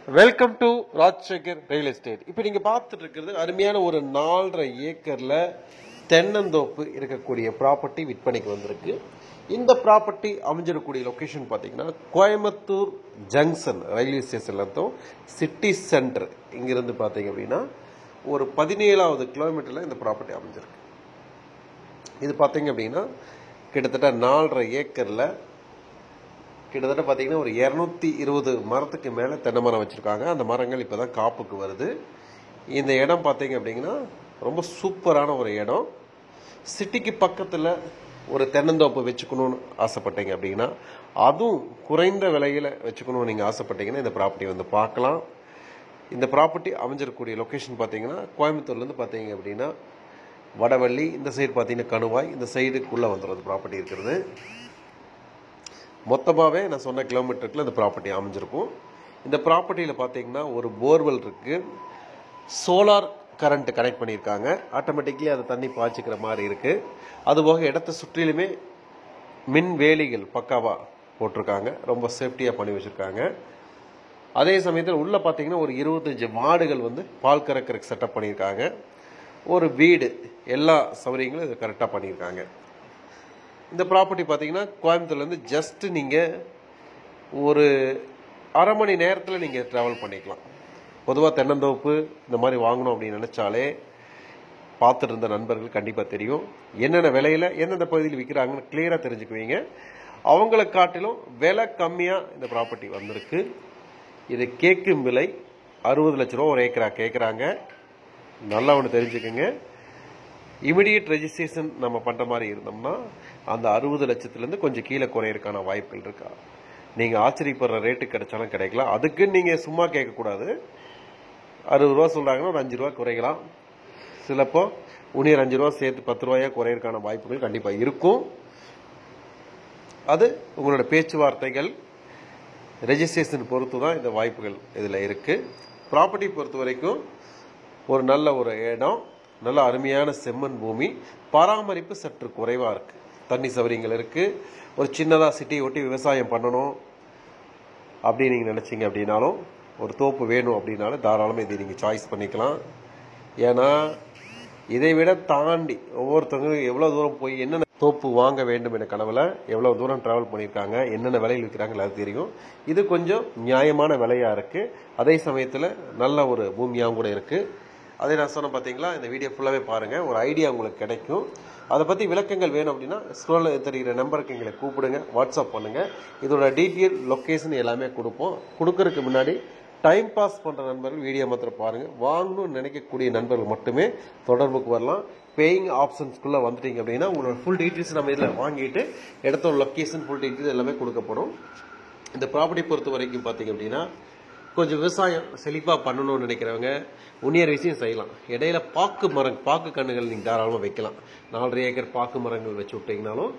Welcome to Rajasekhar real estate. இப்போ நீங்கள் பார்த்துட்டு இருக்கிறது அருமையான ஒரு 4.5 ஏக்கரில் தென்னந்தோப்பு இருக்கக்கூடிய ப்ராப்பர்ட்டி விற்பனைக்கு வந்திருக்கு. இந்த ப்ராப்பர்ட்டி அமைஞ்சிருக்கக்கூடிய லொக்கேஷன் பார்த்தீங்கன்னா கோயம்புத்தூர் ஜங்ஷன் ரயில்வே ஸ்டேஷன்லேருந்தும் சிட்டி சென்டர் இங்கிருந்து பார்த்தீங்க அப்படின்னா ஒரு 17வது கிலோமீட்டரில் இந்த ப்ராப்பர்ட்டி அமைஞ்சிருக்கு. இது பார்த்தீங்க அப்படின்னா கிட்டத்தட்ட 4.5 ஏக்கரில் கிட்டத்தட்ட பார்த்தீங்கன்னா ஒரு 220 மரத்துக்கு மேலே தென்னை மரம் வச்சுருக்காங்க. அந்த மரங்கள் இப்போ தான் காப்புக்கு வருது. இந்த இடம் பார்த்தீங்க அப்படிங்கன்னா ரொம்ப சூப்பரான ஒரு இடம். சிட்டிக்கு பக்கத்தில் ஒரு தென்னந்தோப்பு வச்சுக்கணும்னு ஆசைப்பட்டீங்க அப்படின்னா, அதுவும் குறைந்த விலையில் வச்சுக்கணும்னு நீங்கள் ஆசைப்பட்டீங்கன்னா இந்த ப்ராப்பர்ட்டி வந்து பார்க்கலாம். இந்த ப்ராப்பர்ட்டி அமைஞ்சிருக்கக்கூடிய லொக்கேஷன் பார்த்தீங்கன்னா கோயம்புத்தூர்லேருந்து பார்த்தீங்க அப்படின்னா வடவள்ளி, இந்த சைடு பார்த்தீங்கன்னா கணுவாய், இந்த சைடுக்குள்ளே வந்துடும் ப்ராப்பர்ட்டி இருக்கிறது. மொத்தமாகவே நான் சொன்ன கிலோமீட்டருக்குள்ள இந்த ப்ராப்பர்ட்டி அமைஞ்சிருக்கும். இந்த ப்ராப்பர்ட்டியில் பார்த்தீங்கன்னா ஒரு போர்வெல் இருக்குது, சோலார் கரண்ட் கனெக்ட் பண்ணியிருக்காங்க, ஆட்டோமேட்டிக்லி அதை தண்ணி பாய்ச்சிக்கிற மாதிரி இருக்குது. அதுபோக இடத்த சுற்றிலுமே மின் வேலிகள் பக்காவாக போட்டிருக்காங்க, ரொம்ப சேஃப்டியாக பண்ணி வச்சுருக்காங்க. அதே சமயத்தில் உள்ளே பார்த்தீங்கன்னா ஒரு 25 மாடுகள் வந்து பால் கறக்கிறதுக்கு செட்டப் பண்ணியிருக்காங்க. ஒரு வீடு, எல்லா சௌகரியங்களும் இது கரெக்டாக பண்ணியிருக்காங்க. இந்த ப்ராப்பர்ட்டி பார்த்தீங்கன்னா கோயம்புத்தூர்லேருந்து ஜஸ்ட் நீங்கள் ஒரு அரை மணி நேரத்தில் நீங்கள் ட்ராவல் பண்ணிக்கலாம். பொதுவாக தென்னந்தோப்பு இந்த மாதிரி வாங்கணும் அப்படின்னு நினச்சாலே பார்த்துட்டு இருந்த நண்பர்கள் கண்டிப்பாக தெரியும் என்னென்ன விலையில் எந்தெந்த பகுதியில் விற்கிறாங்கன்னு கிளியராக தெரிஞ்சுக்குவீங்க. அவங்கள காட்டிலும் விலை கம்மியாக இந்த ப்ராப்பர்ட்டி வந்திருக்கு. இது கேட்கும் விலை 60 லட்ச ரூபா ஒரு ஏக்கரா கேட்குறாங்க. நல்லா ஒன்று தெரிஞ்சுக்கோங்க, இமிடியேட் ரெஜிஸ்ட்ரேஷன் நம்ம பண்ணுற மாதிரி இருந்தோம்னா அந்த 60 லட்சத்துலேருந்து கொஞ்சம் கீழே குறையிறதுக்கான வாய்ப்புகள் இருக்கா. நீங்கள் ஆச்சரியப்படுற ரேட்டு கிடைச்சாலும் கிடைக்கலாம். அதுக்கு நீங்கள் சும்மா கேட்கக்கூடாது. 60 ரூபா சொல்கிறாங்கன்னா ஒரு 5 ரூபா குறைக்கலாம். சிலப்போ உனியர் 5 ரூபா சேர்த்து 10 ரூபாயா குறையிறதுக்கான வாய்ப்புகள் கண்டிப்பாக இருக்கும். அது உங்களோட பேச்சுவார்த்தைகள் ரெஜிஸ்ட்ரேஷன் பொறுத்து தான் இந்த வாய்ப்புகள் இதில் இருக்குது. ப்ராப்பர்ட்டி பொறுத்த வரைக்கும் ஒரு நல்ல ஒரு இடம், நல்ல அருமையான செம்மண் பூமி, பராமரிப்பு சற்று குறைவாக இருக்குது, தண்ணி சௌகரியங்கள் இருக்குது. ஒரு சின்னதாக சிட்டியை ஒட்டி விவசாயம் பண்ணணும் அப்படின்னு நீங்கள் நினச்சிங்க அப்படின்னாலும், ஒரு தோப்பு வேணும் அப்படின்னாலும் தாராளமாக இதை நீங்கள் சாய்ஸ் பண்ணிக்கலாம். ஏன்னா இதை விட தாண்டி ஒவ்வொருத்தவங்களும் எவ்வளோ தூரம் போய் என்னென்ன தோப்பு வாங்க வேண்டும் என கனவில் எவ்வளோ தூரம் ட்ராவல் பண்ணியிருக்காங்க, என்னென்ன விலையில் விற்கிறாங்க எல்லாரும் தெரியும். இது கொஞ்சம் நியாயமான விலையாக இருக்குது, அதே சமயத்தில் நல்ல ஒரு பூமியாகவும் கூட இருக்குது. அதே நான் சொன்ன பார்த்தீங்களா, இந்த வீடியோ ஃபுல்லாகவே பாருங்கள், ஒரு ஐடியா உங்களுக்கு கிடைக்கும். அதை பற்றி விளக்கங்கள் வேணும் அப்படின்னா ஸ்க்ரோலில் தெரிகிற நம்பருக்கு எங்களை கூப்பிடுங்க, வாட்ஸ்அப் பண்ணுங்கள். இதோட டீட்டெயில் லொக்கேஷன் எல்லாமே கொடுப்போம். கொடுக்கறதுக்கு முன்னாடி டைம் பாஸ் பண்ணுற நண்பர்கள் வீடியோ மாத்திரம் பாருங்கள். வாங்கணும்னு நினைக்கக்கூடிய நண்பர்கள் மட்டுமே தொடர்புக்கு வரலாம். பேயிங் ஆப்ஷன்ஸ்குள்ளே வந்துட்டீங்க அப்படின்னா உங்களோட ஃபுல் டீட்டெயில்ஸ் நம்ம இதில் வாங்கிட்டு இடத்தோட லொக்கேஷன் ஃபுல் டீட்டெயில்ஸ் எல்லாமே கொடுக்கப்படும். இந்த ப்ராப்பர்ட்டி பொறுத்த வரைக்கும் பார்த்தீங்க அப்படின்னா கொஞ்சம் விவசாயம் செழிப்பாக பண்ணணும்னு நினைக்கிறவங்க உன்னியர் விஷயம் செய்யலாம். இடையில பாக்கு கண்ணுகள் நீங்கள் தாராளமாக வைக்கலாம். 4.5 ஏக்கர் பாக்கு மரங்கள் வச்சு விட்டீங்கனாலும்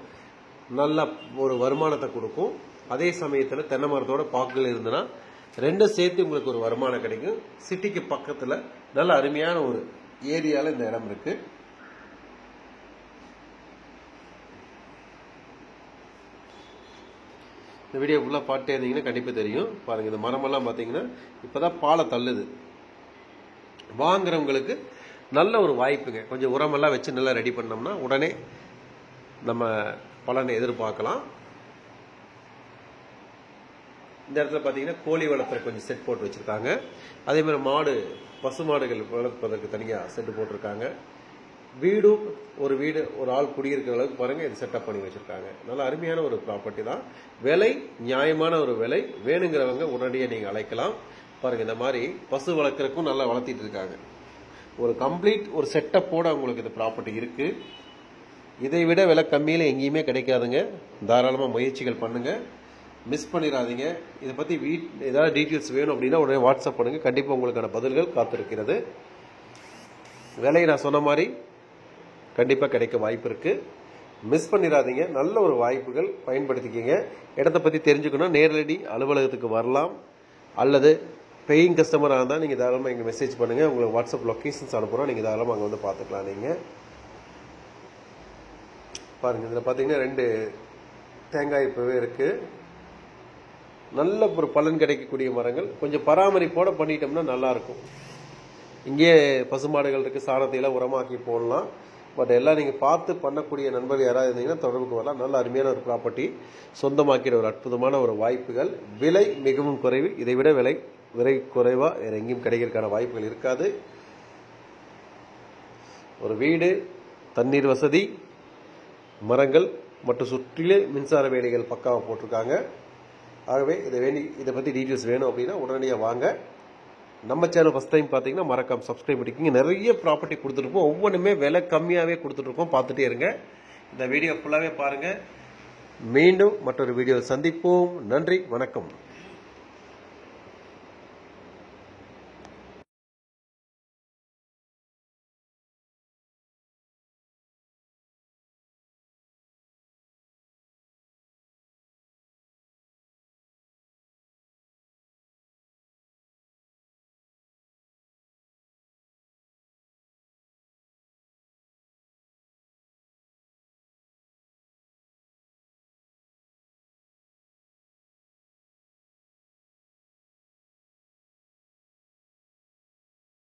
நல்ல ஒரு வருமானத்தை கொடுக்கும். அதே சமயத்தில் தென்னை மரத்தோட பாக்குகள் இருந்ததுன்னா ரெண்டும் சேர்த்து உங்களுக்கு ஒரு வருமானம் கிடைக்கும். சிட்டிக்கு பக்கத்தில் நல்ல அருமையான ஒரு ஏரியாவில் இந்த இடம் இருக்கு. இந்த வீடியோ ஃபுல்லாக பாட்டே இருந்தீங்கன்னா கண்டிப்பாக தெரியும். பாருங்கள், இந்த மரமெல்லாம் பார்த்தீங்கன்னா இப்போ தான் பாலை தள்ளுது. வாங்குறவங்களுக்கு நல்ல ஒரு வாய்ப்புங்க. கொஞ்சம் உரமெல்லாம் வச்சு நல்லா ரெடி பண்ணோம்னா உடனே நம்ம பலனை எதிர்பார்க்கலாம். இந்த இடத்துல பார்த்தீங்கன்னா கோழி வளர்த்துற கொஞ்சம் செட் போட்டு வச்சுருக்காங்க. அதே மாதிரி பசு மாடுகள் வளர்ப்பதற்கு தனியாக செட்டு போட்டிருக்காங்க. வீடும் ஒரு ஆள் குடியிருக்கிற அளவுக்கு பாருங்கள் இது செட்டப் பண்ணி வச்சுருக்காங்க. நல்ல அருமையான ஒரு ப்ராப்பர்ட்டி தான். விலை நியாயமான ஒரு விலை. வேணுங்கிறவங்க உடனடியாக நீங்கள் அழைக்கலாம். பாருங்கள், இந்த மாதிரி பசு வளர்க்குறக்கும் நல்லா வளர்த்திட்டு இருக்காங்க. ஒரு கம்ப்ளீட் ஒரு செட்டப்போட உங்களுக்கு இந்த ப்ராப்பர்ட்டி இருக்குது. இதை விட விலை கம்மியில் எங்கேயுமே கிடைக்காதுங்க. தாராளமாக முயற்சிகள் பண்ணுங்கள், மிஸ் பண்ணிடாதீங்க. இதை பற்றி ஏதாவது டீட்டெயில்ஸ் வேணும் அப்படின்னா உடனே வாட்ஸ்அப் பண்ணுங்கள், கண்டிப்பாக உங்களுக்கான பதில்கள் காத்திருக்கிறது. விலை நான் சொன்ன மாதிரி கண்டிப்பாக கிடைக்க வாய்ப்பு இருக்குது, மிஸ் பண்ணிடாதீங்க. நல்ல ஒரு வாய்ப்புகள் பயன்படுத்திக்கிங்க. இடத்த பற்றி தெரிஞ்சுக்கணும், நேரடி அலுவலகத்துக்கு வரலாம். அல்லது பேயிங் கஸ்டமராக இருந்தால் நீங்கள் தாராளமாக எங்கள் மெசேஜ் பண்ணுங்கள், உங்களுக்கு வாட்ஸ்அப் லொக்கேஷன்ஸ் அனுப்புகிறோம், நீங்கள் தாராளமாக அங்கே வந்து பார்த்துக்கலாம். நீங்கள் பாருங்கள், இதில் பார்த்தீங்கன்னா 2 தேங்காய் இப்போவே இருக்குது. நல்ல ஒரு பலன் கிடைக்கக்கூடிய மரங்கள். கொஞ்சம் பராமரிப்போட பண்ணிட்டோம்னா நல்லாயிருக்கும். இங்கேயே பசுமாடுகள் இருக்குது, சாணத்தையெல்லாம் உரமாக்கி போடலாம். பட் எல்லாம் நீங்கள் பார்த்து பண்ணக்கூடிய நண்பர்கள் யாராவது இருந்தீங்கன்னா தொடர்புக்கு வரலாம். நல்ல அருமையான ஒரு ப்ராப்பர்ட்டி, சொந்தமாக்கிற ஒரு அற்புதமான ஒரு வாய்ப்புகள். விலை மிகவும் குறைவு. இதை விட விலை குறைவாக வேறு எங்கேயும் கிடைக்கிறதுக்கான வாய்ப்புகள் இருக்காது. ஒரு வீடு, தண்ணீர் வசதி, மரங்கள் மற்றும் சுற்றிலே மின்சார வேலிகள் பக்காவாக போட்டிருக்காங்க. ஆகவே இதை பற்றி டீட்டெயில்ஸ் வேணும் அப்படின்னா உடனடியாக வாங்க. நம்ம சேனல் ஃபஸ்ட் டைம் பார்த்தீங்கன்னா மறக்காம சப்ஸ்கிரைப் பண்ணிக்கிங்க. நிறைய ப்ராப்பர்ட்டி கொடுத்துருப்போம், ஒவ்வொன்றுமே விலை கம்மியாகவே கொடுத்துட்ருக்கோம். பார்த்துட்டே இருங்க. இந்த வீடியோ ஃபுல்லாகவே பாருங்கள். மீண்டும் மற்றொரு வீடியோவில் சந்திப்போம். நன்றி, வணக்கம்.